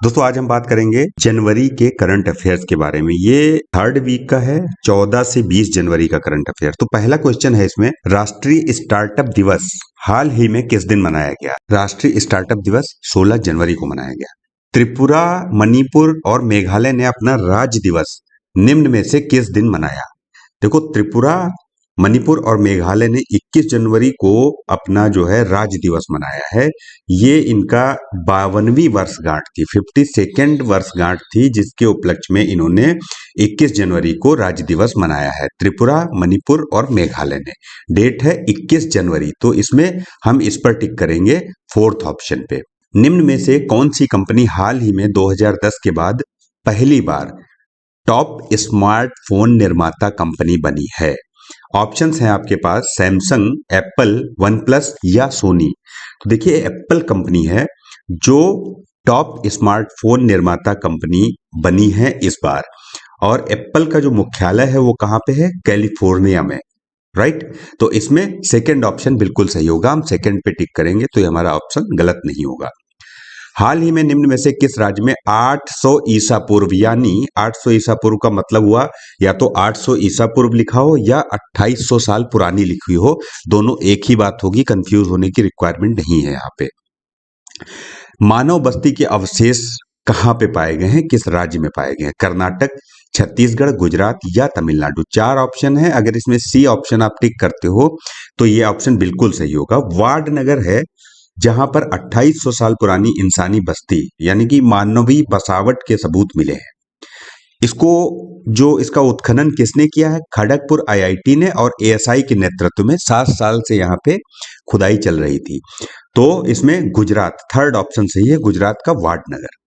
दोस्तों आज हम बात करेंगे जनवरी के करंट अफेयर्स के बारे में। ये थर्ड वीक का है, 14 से 20 जनवरी का करंट अफेयर। तो पहला क्वेश्चन है इसमें, राष्ट्रीय स्टार्टअप दिवस हाल ही में किस दिन मनाया गया? राष्ट्रीय स्टार्टअप दिवस 16 जनवरी को मनाया गया। त्रिपुरा, मणिपुर और मेघालय ने अपना राज्य दिवस निम्न में से किस दिन मनाया? देखो, त्रिपुरा, मणिपुर और मेघालय ने 21 जनवरी को अपना जो है राज्य दिवस मनाया है। ये इनका 52वीं वर्षगांठ थी, 52nd वर्षगांठ थी, जिसके उपलक्ष्य में इन्होंने 21 जनवरी को राज्य दिवस मनाया है। त्रिपुरा, मणिपुर और मेघालय ने। डेट है 21 जनवरी, तो इसमें हम इस पर टिक करेंगे फोर्थ ऑप्शन पे। निम्न में से कौन सी कंपनी हाल ही में 2010 के बाद पहली बार टॉप स्मार्टफोन निर्माता कंपनी बनी है? ऑप्शंस हैं आपके पास, सैमसंग, एप्पल, वन प्लस या सोनी। तो देखिए, एप्पल कंपनी है जो टॉप स्मार्टफोन निर्माता कंपनी बनी है इस बार। और एप्पल का जो मुख्यालय है वो कहाँ पे है? कैलिफोर्निया में, राइट। तो इसमें सेकंड ऑप्शन बिल्कुल सही होगा। हम सेकंड पे टिक करेंगे तो ये हमारा ऑप्शन गलत नहीं होगा। हाल ही में निम्न में से किस राज्य में 800 ईसा पूर्व, यानी 800 ईसा पूर्व का मतलब हुआ या तो 800 ईसा पूर्व लिखा हो या 2800 साल पुरानी लिखी हो, दोनों एक ही बात होगी, कंफ्यूज होने की रिक्वायरमेंट नहीं है यहाँ पे। मानव बस्ती के अवशेष कहाँ पे पाए गए हैं, किस राज्य में पाए गए हैं? कर्नाटक, छत्तीसगढ़, गुजरात या तमिलनाडु। 4 ऑप्शन है। अगर इसमें सी ऑप्शन आप टिक करते हो तो ये ऑप्शन बिल्कुल सही होगा। वाडनगर है जहां पर 2800 साल पुरानी इंसानी बस्ती यानी कि मानवीय बसावट के सबूत मिले हैं। इसको जो इसका उत्खनन किसने किया है? खड़गपुर आईआईटी ने और एएसआई के नेतृत्व में 7 साल से यहाँ पे खुदाई चल रही थी। तो इसमें गुजरात, थर्ड ऑप्शन सही है, गुजरात का वाडनगर।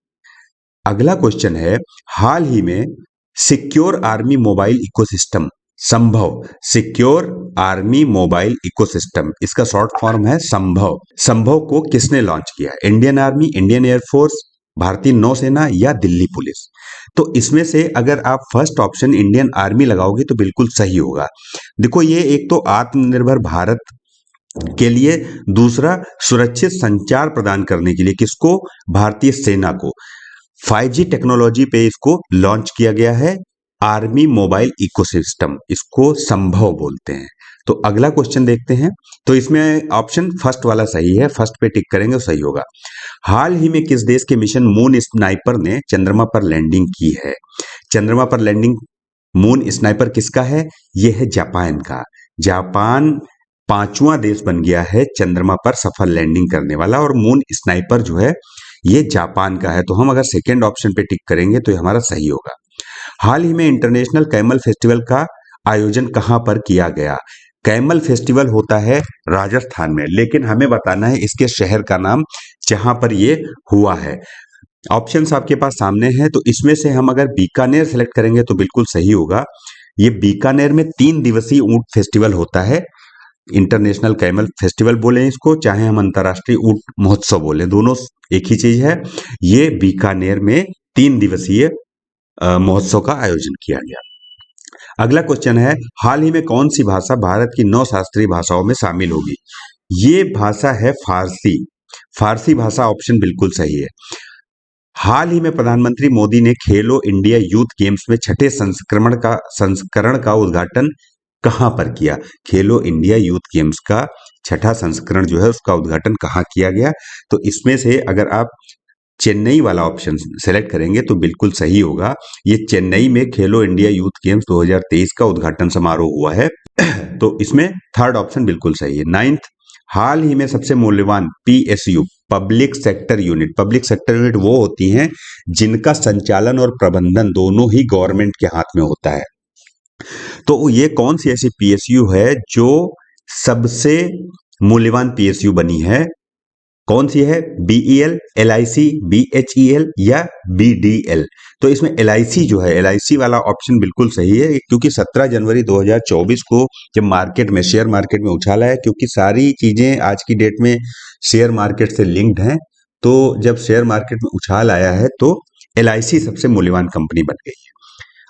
अगला क्वेश्चन है, हाल ही में सिक्योर आर्मी मोबाइल इकोसिस्टम संभव, सिक्योर आर्मी मोबाइल इकोसिस्टम, इसका शॉर्ट फॉर्म है संभव। संभव को किसने लॉन्च किया? इंडियन आर्मी, इंडियन एयरफोर्स, भारतीय नौसेना या दिल्ली पुलिस। तो इसमें से अगर आप फर्स्ट ऑप्शन इंडियन आर्मी लगाओगे तो बिल्कुल सही होगा। देखो, ये एक तो आत्मनिर्भर भारत के लिए, दूसरा सुरक्षित संचार प्रदान करने के लिए, किसको? भारतीय सेना को। 5G टेक्नोलॉजी पे इसको लॉन्च किया गया है, आर्मी मोबाइल इकोसिस्टम, इसको संभव बोलते हैं। तो अगला क्वेश्चन देखते हैं। तो इसमें ऑप्शन फर्स्ट वाला सही है, फर्स्ट पे टिक करेंगे तो सही होगा। हाल ही में किस देश के मिशन मून स्नाइपर ने चंद्रमा पर लैंडिंग की है? चंद्रमा पर लैंडिंग मून स्नाइपर किसका है? यह है जापान का। जापान 5वां देश बन गया है चंद्रमा पर सफल लैंडिंग करने वाला, और मून स्नाइपर जो है ये जापान का है। तो हम अगर सेकेंड ऑप्शन पे टिक करेंगे तो ये हमारा सही होगा। हाल ही में इंटरनेशनल कैमल फेस्टिवल का आयोजन कहां पर किया गया? कैमल फेस्टिवल होता है राजस्थान में, लेकिन हमें बताना है इसके शहर का नाम जहां पर ये हुआ है। ऑप्शंस आपके पास सामने हैं, तो इसमें से हम अगर बीकानेर सेलेक्ट करेंगे तो बिल्कुल सही होगा। ये बीकानेर में 3 दिवसीय ऊंट फेस्टिवल होता है। इंटरनेशनल कैमल फेस्टिवल बोले इसको, चाहे हम अंतर्राष्ट्रीय ऊंट महोत्सव बोले, दोनों एक ही चीज है। ये बीकानेर में 3 दिवसीय महोत्सव का आयोजन किया गया। अगला क्वेश्चन है, हाल ही में कौन सी भाषा भारत की 9 शास्त्रीय भाषाओं में शामिल होगी? ये भाषा है फारसी। फारसी भाषा ऑप्शन बिल्कुल सही है। हाल ही में प्रधानमंत्री मोदी ने खेलो इंडिया यूथ गेम्स में छठे संस्करण का उद्घाटन कहां पर किया? खेलो इंडिया यूथ गेम्स का छठा संस्करण जो है उसका उद्घाटन कहां किया गया? तो इसमें से अगर आप चेन्नई वाला ऑप्शन सेलेक्ट करेंगे तो बिल्कुल सही होगा। ये चेन्नई में खेलो इंडिया यूथ गेम्स 2023 का उद्घाटन समारोह हुआ है। तो इसमें थर्ड ऑप्शन बिल्कुल सही है। 9th, हाल ही में सबसे मूल्यवान PSU, public sector unit, public sector unit वो होती हैं जिनका संचालन और प्रबंधन दोनों ही गवर्नमेंट के हाथ में होता है। तो ये कौन सी ऐसी पीएसयू है जो सबसे मूल्यवान पीएसयू बनी है? कौन सी है? बीईएल, एलआईसी, बीएचईएल या बीडीएल? तो इसमें एलआईसी जो है, एलआईसी वाला ऑप्शन बिल्कुल सही है, क्योंकि 17 जनवरी 2024 को जब मार्केट में, शेयर मार्केट में उछाल आया, क्योंकि सारी चीजें आज की डेट में शेयर मार्केट से लिंक्ड हैं। तो जब शेयर मार्केट में उछाल आया है तो एलआईसी सबसे मूल्यवान कंपनी बन गई है।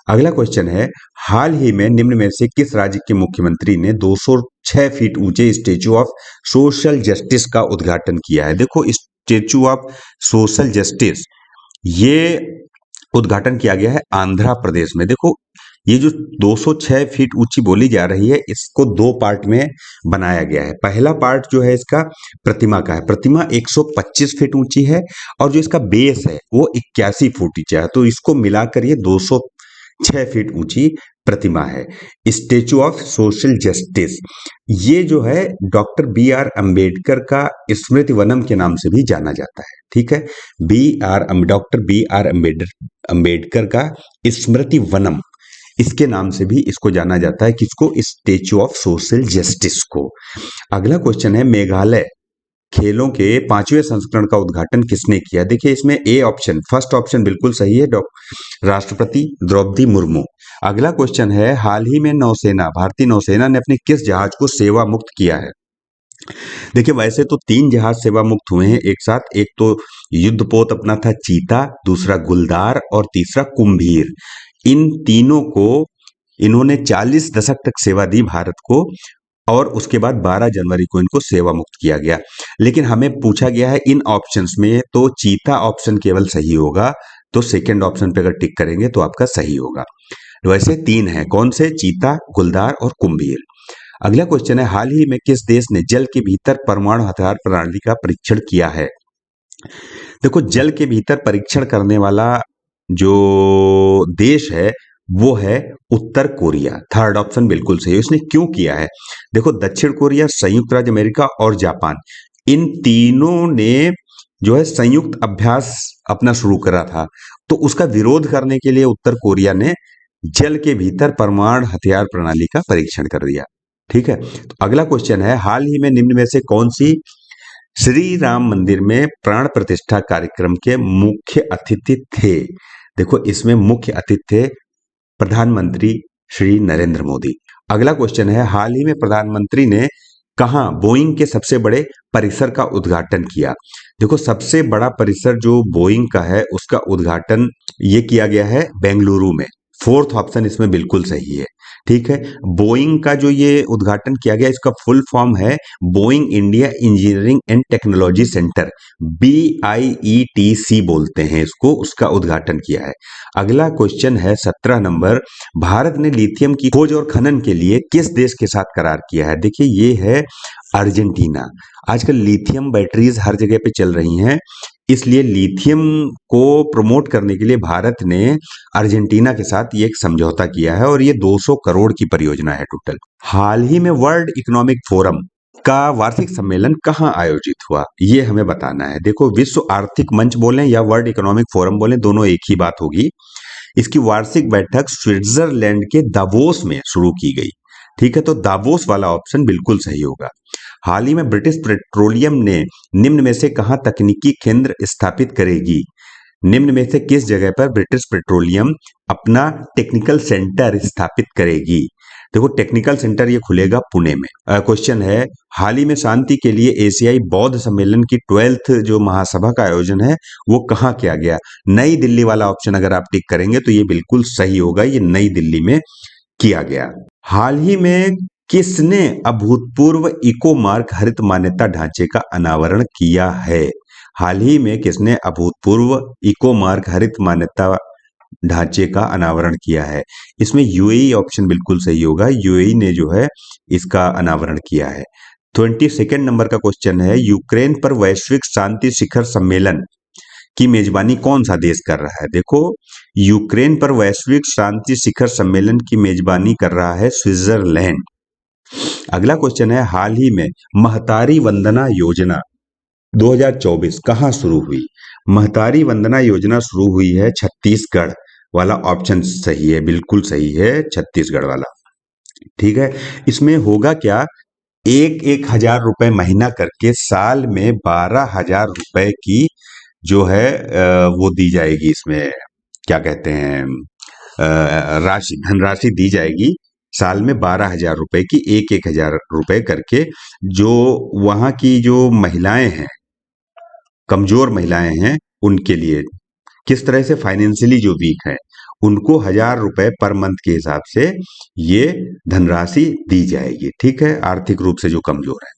अगला क्वेश्चन है, हाल ही में निम्न में से किस राज्य के मुख्यमंत्री ने 206 फीट ऊंचे स्टेचू ऑफ सोशल जस्टिस का उद्घाटन किया है? देखो, स्टेचू ऑफ सोशल जस्टिस ये उद्घाटन किया गया है आंध्र प्रदेश में। देखो ये जो 206 फीट ऊंची बोली जा रही है, इसको दो पार्ट में बनाया गया है। पहला पार्ट जो है इसका प्रतिमा का है। प्रतिमा 125 फीट ऊंची है और जो इसका बेस है वो 81 फुट ऊंचा है। तो इसको मिलाकर ये 206 फीट ऊंची प्रतिमा है। स्टेचू ऑफ सोशल जस्टिस, ये जो है डॉक्टर बी आर अम्बेडकर का स्मृति वनम के नाम से भी जाना जाता है। ठीक है, डॉक्टर बी आर अम्बेडकर का स्मृति वनम, इसके नाम से भी इसको जाना जाता है। किसको? स्टेचू ऑफ सोशल जस्टिस को। अगला क्वेश्चन है, मेघालय खेलों के 5वें संस्करण का उद्घाटन किसने किया? देखिए इसमें ए ऑप्शन, फर्स्ट ऑप्शन बिल्कुल सही है, राष्ट्रपति द्रौपदी मुर्मू। अगला क्वेश्चन है, हाल ही में नौसेना, भारतीय नौसेना ने अपने किस जहाज को सेवा मुक्त किया है? देखिए वैसे तो 3 जहाज सेवा मुक्त हुए हैं एक साथ। एक तो युद्धपोत अपना था चीता, दूसरा गुलदार और तीसरा कुंभीर। इन तीनों को इन्होंने 40 दशक तक सेवा दी भारत को और उसके बाद 12 जनवरी को इनको सेवा मुक्त किया गया। लेकिन हमें पूछा गया है इन ऑप्शंस में, तो चीता ऑप्शन केवल सही होगा। तो सेकंड ऑप्शन पे अगर टिक करेंगे तो आपका सही होगा। वैसे 3 है, कौन से? चीता, गुलदार और कुंभीर। अगला क्वेश्चन है, हाल ही में किस देश ने जल के भीतर परमाणु हथियार प्रणाली का परीक्षण किया है? देखो जल के भीतर परीक्षण करने वाला जो देश है वो है उत्तर कोरिया। थर्ड ऑप्शन बिल्कुल सही है। इसने क्यों किया है? देखो दक्षिण कोरिया, संयुक्त राज्य अमेरिका और जापान, इन तीनों ने जो है संयुक्त अभ्यास अपना शुरू करा था। तो उसका विरोध करने के लिए उत्तर कोरिया ने जल के भीतर परमाणु हथियार प्रणाली का परीक्षण कर दिया। ठीक है, तो अगला क्वेश्चन है, हाल ही में निम्न में से कौन सी श्री राम मंदिर में प्राण प्रतिष्ठा कार्यक्रम के मुख्य अतिथि थे? देखो इसमें मुख्य अतिथि थे प्रधानमंत्री श्री नरेंद्र मोदी। अगला क्वेश्चन है, हाल ही में प्रधानमंत्री ने कहां बोइंग के सबसे बड़े परिसर का उद्घाटन किया? देखो सबसे बड़ा परिसर जो बोइंग का है उसका उद्घाटन ये किया गया है बेंगलुरु में। फोर्थ ऑप्शन इसमें बिल्कुल सही है। ठीक है, बोइंग का जो ये उद्घाटन किया गया इसका फुल फॉर्म है Boeing India engineering and technology centre, BIETC बोलते हैं इसको, उसका उद्घाटन किया है। अगला क्वेश्चन है 17 नंबर, भारत ने लिथियम की खोज और खनन के लिए किस देश के साथ करार किया है? देखिए ये है अर्जेंटीना। आजकल लिथियम बैटरीज हर जगह पे चल रही हैं, इसलिए लिथियम को प्रमोट करने के लिए भारत ने अर्जेंटीना के साथ ये एक समझौता किया है और ये 200 करोड़ की परियोजना है टोटल। हाल ही में वर्ल्ड इकोनॉमिक फोरम का वार्षिक सम्मेलन कहाँ आयोजित हुआ, ये हमें बताना है। देखो विश्व आर्थिक मंच बोलें या वर्ल्ड इकोनॉमिक फोरम बोलें, दोनों एक ही बात होगी। इसकी वार्षिक बैठक स्विट्जरलैंड के दावोस में शुरू की गई। ठीक है, तो दावोस वाला ऑप्शन बिल्कुल सही होगा। हाल ही में ब्रिटिश पेट्रोलियम ने निम्न में से कहां तकनीकी केंद्र स्थापित करेगी? निम्न में से किस जगह पर ब्रिटिश पेट्रोलियम अपना टेक्निकल सेंटर स्थापित करेगी? देखो टेक्निकल सेंटर ये खुलेगा पुणे में। क्वेश्चन है, हाल ही में शांति के लिए एशियाई बौद्ध सम्मेलन की 12th जो महासभा का आयोजन है वो कहाँ किया गया? नई दिल्ली वाला ऑप्शन अगर आप टिक करेंगे तो ये बिल्कुल सही होगा, ये नई दिल्ली में किया गया। हाल ही में किसने अभूतपूर्व इको मार्क हरित मान्यता ढांचे का अनावरण किया है? हाल ही में किसने अभूतपूर्व इको मार्क हरित मान्यता ढांचे का अनावरण किया है? इसमें यूएई ऑप्शन बिल्कुल सही होगा, यूएई ने जो है इसका अनावरण किया है। 22 नंबर का क्वेश्चन है, यूक्रेन पर वैश्विक शांति शिखर सम्मेलन की मेजबानी कौन सा देश कर रहा है? देखो यूक्रेन पर वैश्विक शांति शिखर सम्मेलन की मेजबानी कर रहा है स्विट्जरलैंड। अगला क्वेश्चन है, हाल ही में महतारी वंदना योजना 2024 कहाँ शुरू हुई? महतारी वंदना योजना शुरू हुई है छत्तीसगढ़ वाला ऑप्शन सही है, बिल्कुल सही है, छत्तीसगढ़ वाला। ठीक है, इसमें होगा क्या, 1,000 रुपए महीना करके साल में 12,000 रुपए की जो है वो दी जाएगी। इसमें क्या कहते हैं राशि, धनराशि दी जाएगी साल में 12,000 रुपए की, 1,000 रुपए करके। जो वहाँ की जो महिलाएं हैं, कमजोर महिलाएं हैं, उनके लिए किस तरह से फाइनेंशियली जो वीक है उनको 1,000 रुपए पर मंथ के हिसाब से ये धनराशि दी जाएगी। ठीक है, आर्थिक रूप से जो कमजोर है।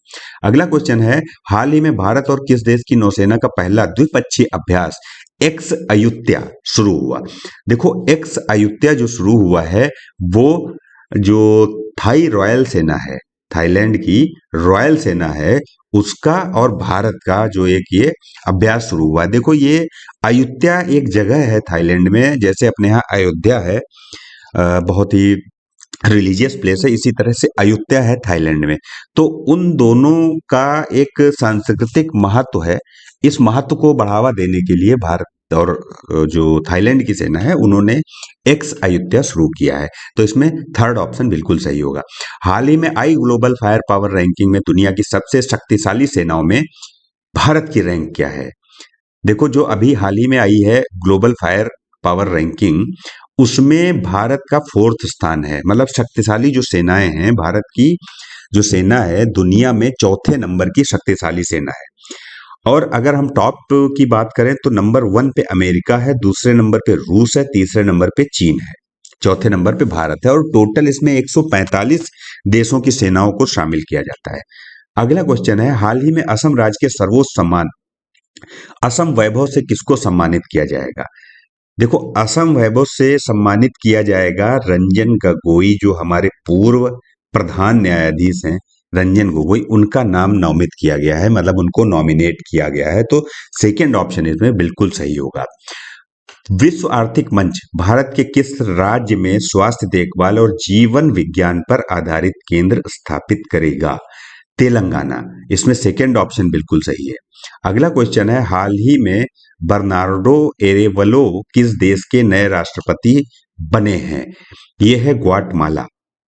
अगला क्वेश्चन है, हाल ही में भारत और किस देश की नौसेना का पहला द्विपक्षीय अभ्यास एक्स अयुत्या शुरू हुआ? देखो, एक्स अयुत्या जो शुरू हुआ है वो जो थाई रॉयल सेना है, थाईलैंड की रॉयल सेना है, उसका और भारत का जो एक ये अभ्यास शुरू हुआ है। देखो, ये अयुत्या एक जगह है थाईलैंड में, जैसे अपने यहाँ अयोध्या है, बहुत ही रिलीजियस प्लेस है, इसी तरह से अयुत्या है थाईलैंड में। तो उन दोनों का एक सांस्कृतिक महत्व है। इस महत्व को बढ़ावा देने के लिए भारत और जो थाईलैंड की सेना है उन्होंने एक्स अयुत्या शुरू किया है। तो इसमें थर्ड ऑप्शन बिल्कुल सही होगा। हाल ही में आई ग्लोबल फायर पावर रैंकिंग में दुनिया की सबसे शक्तिशाली सेनाओं में भारत की रैंक क्या है? देखो, जो अभी हाल ही में आई है ग्लोबल फायर पावर रैंकिंग, उसमें भारत का फोर्थ स्थान है। मतलब शक्तिशाली जो सेनाएं हैं, भारत की जो सेना है दुनिया में चौथे नंबर की शक्तिशाली सेना है। और अगर हम टॉप की बात करें तो नंबर 1 पे अमेरिका है, दूसरे नंबर पे रूस है, तीसरे नंबर पे चीन है, चौथे नंबर पे भारत है। और टोटल इसमें 145 देशों की सेनाओं को शामिल किया जाता है। अगला क्वेश्चन है, हाल ही में असम राज्य के सर्वोच्च सम्मान असम वैभव से किसको सम्मानित किया जाएगा? देखो, असम वैभव से सम्मानित किया जाएगा रंजन गोगोई, जो हमारे पूर्व प्रधान न्यायाधीश हैं रंजन गोगोई, उनका नाम नामित किया गया है, मतलब उनको नॉमिनेट किया गया है। तो सेकंड ऑप्शन इसमें बिल्कुल सही होगा। विश्व आर्थिक मंच भारत के किस राज्य में स्वास्थ्य देखभाल और जीवन विज्ञान पर आधारित केंद्र स्थापित करेगा? तेलंगाना। इसमें सेकंड ऑप्शन बिल्कुल सही है। अगला क्वेश्चन है, हाल ही में बर्नार्डो एरेवलो किस देश के नए राष्ट्रपति बने हैं? ये है ग्वाटमाला।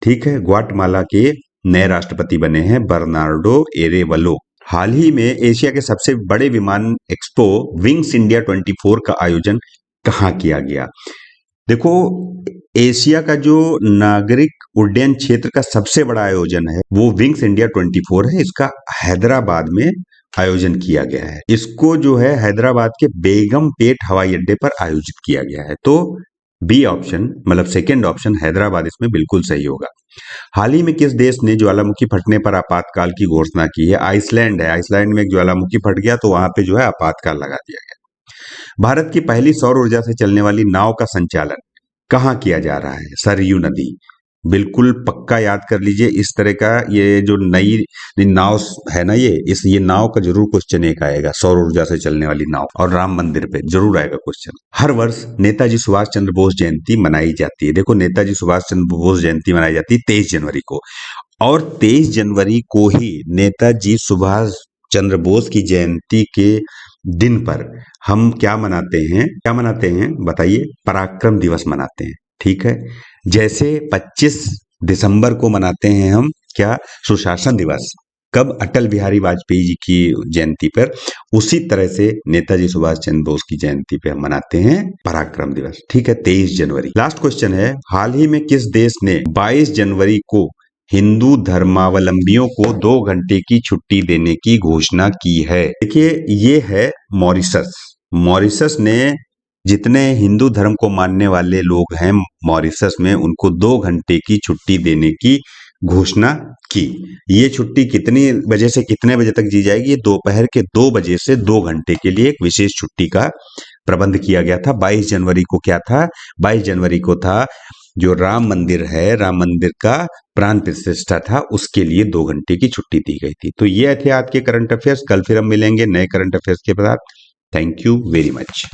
ठीक है, ग्वाटमाला के नए राष्ट्रपति बने हैं बर्नार्डो एरेवलो। हाल ही में एशिया के सबसे बड़े विमान एक्सपो विंग्स इंडिया 24 का आयोजन कहाँ किया गया? देखो, एशिया का जो नागरिक उड्डयन क्षेत्र का सबसे बड़ा आयोजन है वो विंग्स इंडिया 24 है। इसका हैदराबाद में आयोजन किया गया है। इसको जो है हैदराबाद के बेगमपेट हवाई अड्डे पर आयोजित किया गया है। तो बी ऑप्शन, मतलब सेकंड ऑप्शन हैदराबाद, इसमें बिल्कुल सही होगा। हाल ही में किस देश ने ज्वालामुखी फटने पर आपातकाल की घोषणा की है? आइसलैंड है। आइसलैंड में एक ज्वालामुखी फट गया तो वहां पे जो है आपातकाल लगा दिया गया। भारत की पहली सौर ऊर्जा से चलने वाली नाव का संचालन कहाँ किया जा रहा है? सरयू नदी। बिल्कुल पक्का याद कर लीजिए, इस तरह का ये जो नई नाव है ना, ये नाव का जरूर क्वेश्चन एक आएगा, सौर ऊर्जा से चलने वाली नाव, और राम मंदिर पे जरूर आएगा क्वेश्चन। हर वर्ष नेताजी सुभाष चंद्र बोस जयंती मनाई जाती है। देखो, नेताजी सुभाष चंद्र बोस जयंती मनाई जाती है 23 जनवरी को, और 23 जनवरी को ही नेताजी सुभाष चंद्र बोस की जयंती के दिन पर हम क्या मनाते हैं बताइए? पराक्रम दिवस मनाते हैं। ठीक है, जैसे 25 दिसंबर को मनाते हैं हम क्या? सुशासन दिवस। कब? अटल बिहारी वाजपेयी जी की जयंती पर। उसी तरह से नेताजी सुभाष चंद्र बोस की जयंती पे हम मनाते हैं पराक्रम दिवस। ठीक है, 23 जनवरी। लास्ट क्वेश्चन है, हाल ही में किस देश ने 22 जनवरी को हिंदू धर्मावलंबियों को 2 घंटे की छुट्टी देने की घोषणा की है? देखिए, ये है मॉरिशस। मॉरिशस ने जितने हिंदू धर्म को मानने वाले लोग हैं मॉरिशस में, उनको 2 घंटे की छुट्टी देने की घोषणा की। ये छुट्टी कितनी बजे से कितने बजे तक दी जाएगी? ये दोपहर के 2 बजे से 2 घंटे के लिए एक विशेष छुट्टी का प्रबंध किया गया था। 22 जनवरी को क्या था? 22 जनवरी को था जो राम मंदिर है, राम मंदिर का प्राण प्रतिष्ठा था, उसके लिए 2 घंटे की छुट्टी दी गई थी। तो ये थे आज के करंट अफेयर्स। कल फिर हम मिलेंगे नए करंट अफेयर्स के साथ। Thank you very much.